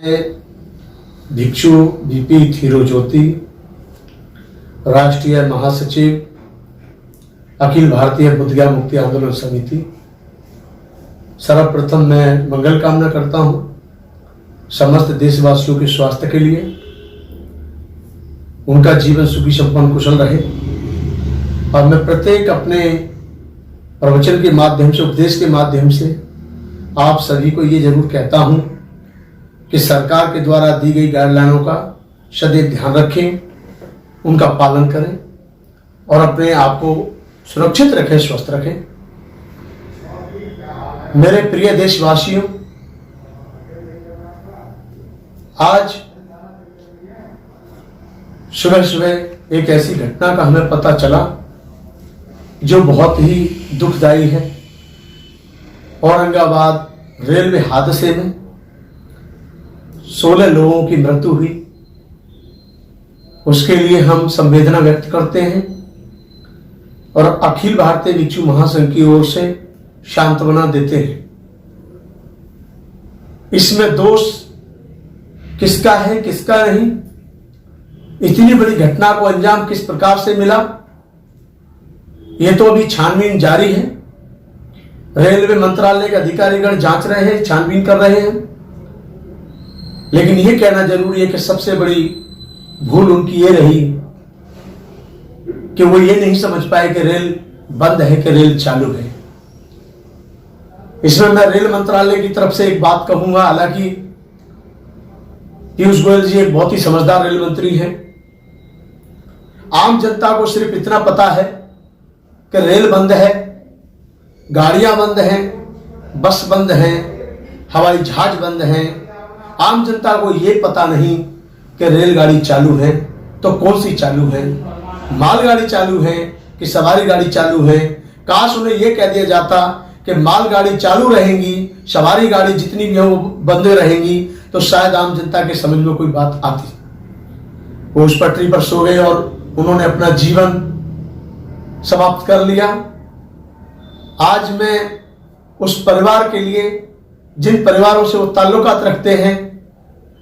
भिक्षु बीपी थिरोज्योति, राष्ट्रीय महासचिव अखिल भारतीय बुद्धगया मुक्ति आंदोलन समिति। सर्वप्रथम मैं मंगल कामना करता हूं समस्त देशवासियों के स्वास्थ्य के लिए, उनका जीवन सुखी संपन्न कुशल रहे। और मैं प्रत्येक अपने प्रवचन के माध्यम से, उपदेश के माध्यम से आप सभी को ये जरूर कहता हूं कि सरकार के द्वारा दी गई गाइडलाइनों का सदैव ध्यान रखें, उनका पालन करें और अपने आप को सुरक्षित रखें, स्वस्थ रखें। मेरे प्रिय देशवासियों, आज सुबह सुबह एक ऐसी घटना का हमें पता चला जो बहुत ही दुखदायी है। औरंगाबाद रेलवे हादसे में 16 लोगों की मृत्यु हुई। उसके लिए हम संवेदना व्यक्त करते हैं और अखिल भारतीय भिक्षु महासंघ की ओर से सांत्वना देते हैं। इसमें दोष किसका है, किसका नहीं, इतनी बड़ी घटना को अंजाम किस प्रकार से मिला, यह तो अभी छानबीन जारी है। रेलवे मंत्रालय के अधिकारीगण जांच रहे हैं, छानबीन कर रहे हैं। लेकिन यह कहना जरूरी है कि सबसे बड़ी भूल उनकी ये रही कि वो ये नहीं समझ पाए कि रेल बंद है कि रेल चालू है। इसमें मैं रेल मंत्रालय की तरफ से एक बात कहूंगा। हालांकि पीयूष गोयल जी एक बहुत ही समझदार रेल मंत्री हैं। आम जनता को सिर्फ इतना पता है कि रेल बंद है, गाड़ियां बंद हैं, बस बंद हैं, हवाई जहाज बंद हैं। आम जनता को यह पता नहीं कि रेलगाड़ी चालू है तो कौन सी चालू है, मालगाड़ी चालू है कि सवारी गाड़ी चालू है। काश उन्हें यह कह दिया जाता कि मालगाड़ी चालू रहेंगी, सवारी गाड़ी जितनी भी है वो बंद रहेंगी, तो शायद आम जनता के समझ में कोई बात आती। वो उस पटरी पर सो गए और उन्होंने अपना जीवन समाप्त कर लिया। आज मैं उस परिवार के लिए, जिन परिवारों से वो ताल्लुकात रखते हैं,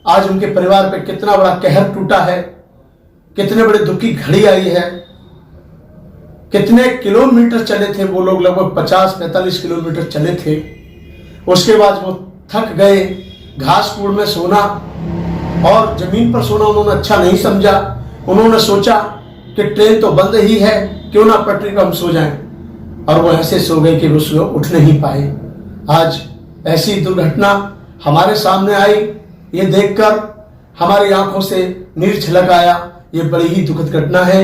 आज उनके परिवार पे कितना बड़ा कहर टूटा है, कितने बड़े दुख की घड़ी आई है। कितने किलोमीटर चले थे वो लोग, लगभग 50-45 किलोमीटर चले थे। उसके बाद वो थक गए। घास फूस में सोना और जमीन पर सोना उन्होंने अच्छा नहीं समझा। उन्होंने सोचा कि ट्रेन तो बंद ही है, क्यों ना पटरी पर हम सो जाएं, और वो ऐसे सो गए कि वो सुबह उठ नहीं पाए। आज ऐसी दुर्घटना हमारे सामने आई, ये देखकर हमारी आंखों से नीर छलक आया। ये बड़ी ही दुखद घटना है।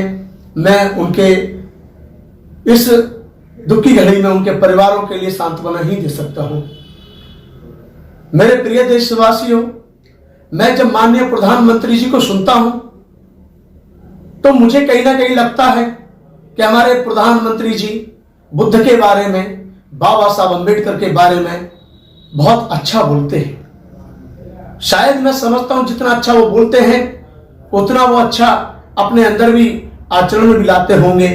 मैं उनके इस दुख की घड़ी में उनके परिवारों के लिए सांत्वना ही दे सकता हूं। मेरे प्रिय देशवासियों, मैं जब माननीय प्रधानमंत्री जी को सुनता हूं तो मुझे कहीं ना कहीं लगता है कि हमारे प्रधानमंत्री जी बुद्ध के बारे में, बाबा साहब अम्बेडकर के बारे में बहुत अच्छा बोलते हैं। शायद मैं समझता हूं जितना अच्छा वो बोलते हैं उतना वो अच्छा अपने अंदर भी आचरण में भी लाते होंगे।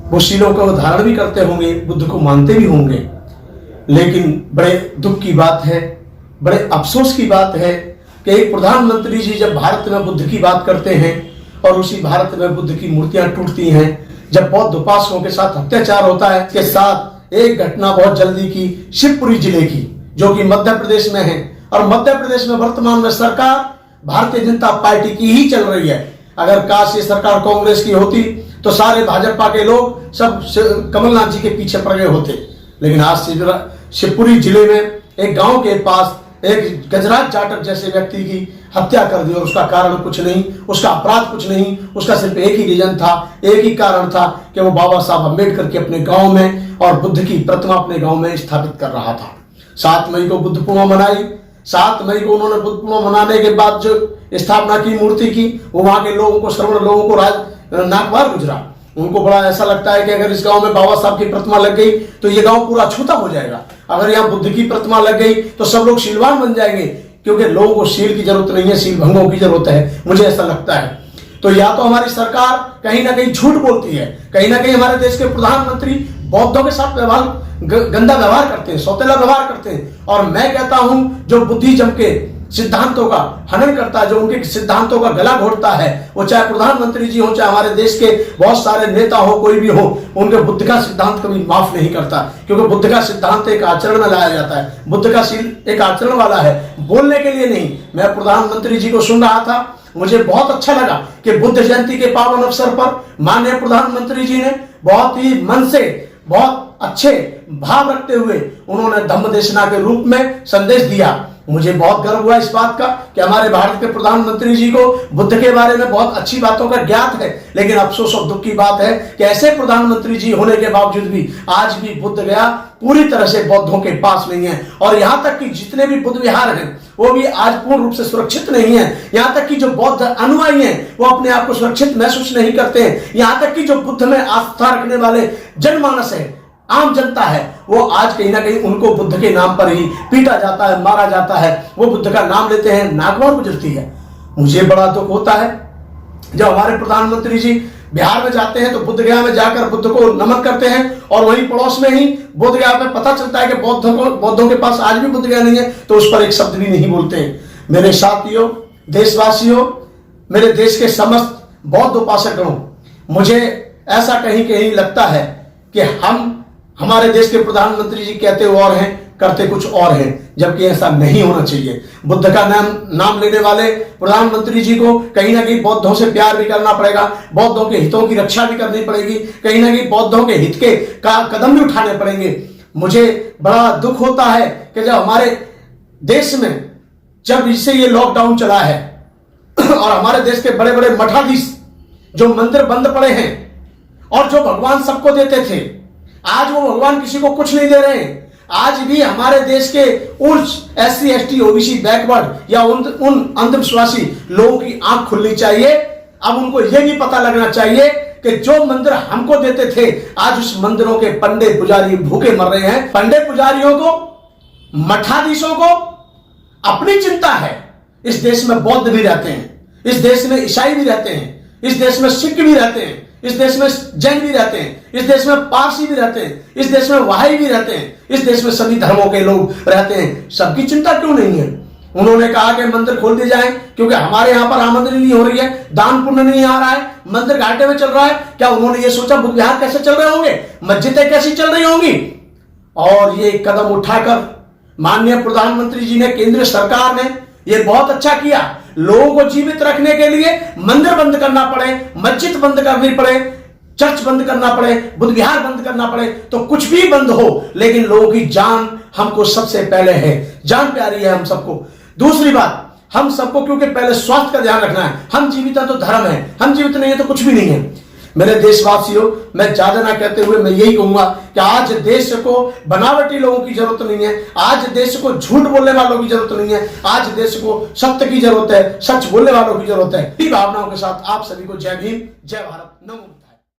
वो शीलों का धारण भी करते होंगे, बुद्ध को मानते भी होंगे। लेकिन बड़े दुख की बात है, बड़े अफसोस की बात है कि एक प्रधानमंत्री जी जब भारत में बुद्ध की बात करते हैं और उसी भारत में बुद्ध की मूर्तियां टूटती हैं, जब बौद्ध उपासकों के साथ अत्याचार होता है, के साथ एक घटना बहुत जल्दी की शिवपुरी जिले की, जो कि मध्य प्रदेश में है। और मध्य प्रदेश में वर्तमान में सरकार भारतीय जनता पार्टी की ही चल रही है। अगर काश ये सरकार कांग्रेस की होती तो सारे भाजपा के लोग सब कमलनाथ जी के पीछे पड़ गए होते। लेकिन आज शिवपुरी जिले में एक गांव के पास एक गजराज जाटक जैसे व्यक्ति की हत्या कर दी, और उसका कारण कुछ नहीं, उसका अपराध कुछ नहीं, उसका सिर्फ एक ही रीजन था, एक ही कारण था कि वो बाबा साहब अम्बेडकर के अपने गांव में और बुद्ध की प्रतिमा अपने गांव में स्थापित कर रहा था। 7 मई को बुद्ध पूर्णिमा मनाई। 7 मई को उन्होंने बुद्ध पूर्णिमा मनाने के बाद जो स्थापना की मूर्ति की, वो वहां के लोगों को, श्रवण लोगों को नाकबार गुजरा। उनको बड़ा ऐसा लगता है कि अगर इस गांव में बाबा साहब की प्रतिमा लग गई तो ये गांव पूरा छूता हो जाएगा। अगर यहाँ बुद्ध की प्रतिमा लग गई तो सब लोग शीलवान बन जाएंगे, क्योंकि लोगों को शील की जरूरत नहीं है, शील भंगों की जरूरत है, मुझे ऐसा लगता है। तो या तो हमारी सरकार कहीं ना कहीं झूठ बोलती है, कहीं ना कहीं हमारे देश के प्रधानमंत्री बौद्धों के साथ गंदा व्यवहार करते हैं, सौतेला व्यवहार करते हैं। और मैं कहता हूं जो बुद्धिज्म के सिद्धांतों का हनन करता है, जो उनके सिद्धांतों का गला घोटता है, वो चाहे प्रधानमंत्री जी हो, चाहे हमारे देश के बहुत सारे नेता हो, कोई भी हो, उनके बुद्ध का सिद्धांत कभी माफ नहीं करता। क्योंकि बुद्ध का सिद्धांत एक आचरण में लाया जाता है। बुद्ध का शील एक आचरण वाला है, बोलने के लिए नहीं। मैं प्रधानमंत्री जी को सुन रहा था, मुझे बहुत अच्छा लगा कि बुद्ध जयंती के पावन अवसर पर माननीय प्रधानमंत्री जी ने बहुत ही मन से, बहुत अच्छे भाव रखते हुए उन्होंने धम्म देशना के रूप में संदेश दिया। मुझे बहुत गर्व हुआ इस बात का कि हमारे भारत के प्रधानमंत्री जी को बुद्ध के बारे में बहुत अच्छी बातों का ज्ञात है। लेकिन अफसोस और दुख की बात है कि ऐसे प्रधानमंत्री जी होने के बावजूद भी आज भी बुद्ध गया पूरी तरह से बौद्धों के पास नहीं है। और यहाँ तक कि जितने भी बुद्ध विहार हैं वो भी आज पूर्ण रूप से सुरक्षित नहीं है। यहाँ तक कि जो बौद्ध अनुयायी हैं वो अपने आप को सुरक्षित महसूस नहीं करते हैं। यहाँ तक कि जो बुद्ध में आस्था रखने वाले जनमानस है, आम जनता है, वो आज कहीं ना कहीं उनको बुद्ध के नाम पर ही पीटा जाता है, मारा जाता है। वो बुद्ध का नाम लेते हैं, नागवार गुजरती है। मुझे बड़ा दुख होता है जब हमारे प्रधानमंत्री जी बिहार में जाते हैं तो बुद्ध गया में जाकर बुद्ध को नमन करते हैं, और वहीं पड़ोस में ही बुद्ध गया में पता चलता है कि बौद्धों के पास आज भी बुद्ध गया नहीं है, तो उस पर एक शब्द भी नहीं बोलते हैं। मेरे साथियों, देशवासियों, मेरे देश के समस्त बौद्ध उपासकगणों, मुझे ऐसा कहीं कहीं लगता है कि हमारे देश के प्रधानमंत्री जी कहते और हैं, करते कुछ और हैं, जबकि ऐसा नहीं होना चाहिए। बुद्ध का नाम लेने वाले प्रधानमंत्री जी को कहीं ना कहीं बौद्धों से प्यार भी करना पड़ेगा, बौद्धों के हितों की रक्षा भी करनी पड़ेगी, कहीं ना कहीं बौद्धों के हित के कदम भी उठाने पड़ेंगे। मुझे बड़ा दुख होता है कि जब हमारे देश में जब इससे ये लॉकडाउन चला है और हमारे देश के बड़े बड़े मठाधीश जो मंदिर बंद पड़े हैं और जो भगवान सबको देते थे, आज वो भगवान किसी को कुछ नहीं दे रहे हैं। आज भी हमारे देश के उन SC ST OBC बैकवर्ड या उन अंधविश्वासी लोगों की आंख खुलनी चाहिए। अब उनको यह भी पता लगना चाहिए कि जो मंदिर हमको देते थे, आज उस मंदिरों के पंडे पुजारी भूखे मर रहे हैं। पंडे पुजारियों को, मठाधीशों को अपनी चिंता है। इस देश में बौद्ध भी रहते हैं, इस देश में ईसाई भी रहते हैं, इस देश में सिख भी रहते हैं, इस देश में जैन भी रहते हैं, इस देश में पारसी भी रहते हैं, इस देश में वहाई भी रहते हैं, इस देश में सभी धर्मों के लोग रहते हैं। सबकी चिंता क्यों नहीं है? उन्होंने कहा कि मंदिर खोल दिए जाएं क्योंकि हमारे यहां पर आमदनी नहीं हो रही है, दान पुण्य नहीं आ रहा है, मंदिर घाटे में चल रहा है। क्या उन्होंने ये सोचा बुद्ध विहार कैसे चल रहे होंगे, मस्जिदें कैसी चल रही होंगी? और ये कदम उठाकर माननीय प्रधानमंत्री जी ने, केंद्र सरकार ने ये बहुत अच्छा किया। लोगों को जीवित रखने के लिए मंदिर बंद करना पड़े, मस्जिद बंद करनी पड़े, चर्च बंद करना पड़े, बुद्ध विहार बंद करना पड़े, तो कुछ भी बंद हो, लेकिन लोगों की जान हमको सबसे पहले है। जान प्यारी है हम सबको। दूसरी बात, हम सबको क्योंकि पहले स्वास्थ्य का ध्यान रखना है। हम जीवित हैं तो धर्म है, हम जीवित नहीं है तो कुछ भी नहीं है। मेरे देशवासियों, मैं ज्यादा ना कहते हुए मैं यही कहूंगा कि आज देश को बनावटी लोगों की जरूरत नहीं है, आज देश को झूठ बोलने वालों की जरूरत नहीं है, आज देश को सत्य की जरूरत है, सच बोलने वालों की जरूरत है। भावनाओं के साथ आप सभी को जय भीम, जय भारत, नमो।